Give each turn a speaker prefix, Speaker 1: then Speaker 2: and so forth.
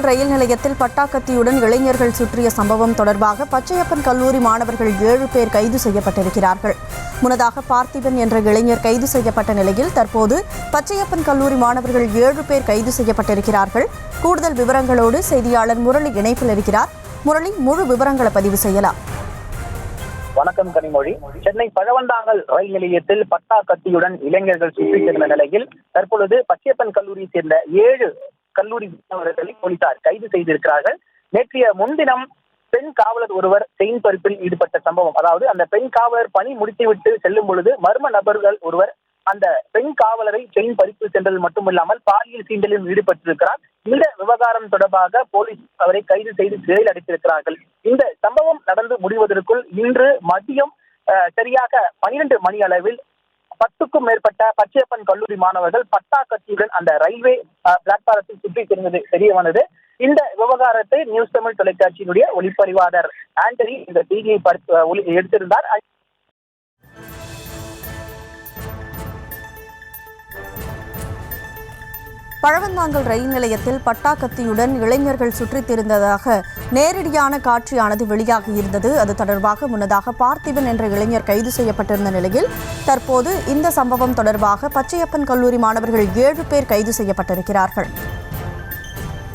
Speaker 1: ரயில் நிலையத்தில் பட்டாக்கத்தியுடன் இளைஞர்கள் சுற்றிய சம்பவம் தொடர்பாக பச்சையப்பன் கல்லூரி மாணவர்கள் 7 பேர் கைது செய்யப்பட்டிருக்கிறார்கள். முன்னதாக பார்த்திபன் என்ற இளைஞர் கைது செய்யப்பட்ட நிலையில் தற்போது பச்சையப்பன் கல்லூரி மாணவர்கள் 7 பேர் கைது செய்யப்பட்டிருக்கிறார்கள். கூடுதல் விவரங்களோடு செய்தியாளர் முரளி இணைப்பில் இருக்கிறார். முரளி, முழு விவரங்களை பதிவு செய்யலாம்.
Speaker 2: வணக்கம் கனிமொழி. சென்னை பழவந்தாங்கல் ரயில் நிலையத்தில் பட்டா கத்தியுடன் இளைஞர்கள் சுற்றித் திரிந்த நிலையில் தற்பொழுது பச்சையப்பன் கல்லூரியை சேர்ந்த 7 கல்லூரி மாணவர்களை போலீசார் கைது செய்திருக்கிறார்கள். நேற்றைய முன்தினம் பெண் காவலர் ஒருவர் செயின் பறிப்பில் ஈடுபட்ட சம்பவம், அதாவது அந்த பெண் காவலர் பணி முடித்துவிட்டு செல்லும் பொழுது மர்ம நபர்கள் ஒருவர் அந்த பெண் காவலரை செயின் பறிப்பு சென்றது மட்டுமில்லாமல் பாலியல் சீண்டலில் ஈடுபட்டிருக்கிறார். இந்த விவகாரம் தொடர்பாக போலீஸ் அவரை கைது செய்து சிறையில் அடைத்திருக்கிறார்கள். இந்த சம்பவம் நடந்து முடிவதற்குள் இன்று மதியம் சரியாக 12 மணி அளவில் 10க்கும் மேற்பட்ட பச்சையப்பன் கல்லூரி மாணவர்கள் பட்டா கத்தியுடன் அந்த ரயில்வே பிளாட்பாரத்தில் சுற்றித் திரிந்தது தெரியவந்தது. இந்த விவகாரத்தை நியூஸ் தமிழ் தொலைக்காட்சியினுடைய ஒளிப்பதிவாளர் ஆண்டனி இந்த செய்தியை எடுத்திருந்தார்.
Speaker 1: பழவந்தாங்கல் ரயில் நிலையத்தில் பட்டாக்கத்தியுடன் இளைஞர்கள் சுற்றித் திரிந்ததாக நேரடியான காட்சியானது வெளியாகியிருந்தது. அது தொடர்பாக முன்னதாக பார்த்திபன் என்ற இளைஞர் கைது செய்யப்பட்டிருந்த நிலையில் தற்போது இந்த சம்பவம் தொடர்பாக பச்சையப்பன் கல்லூரி மாணவர்கள் 7 பேர் கைது செய்யப்பட்டிருக்கிறார்கள்.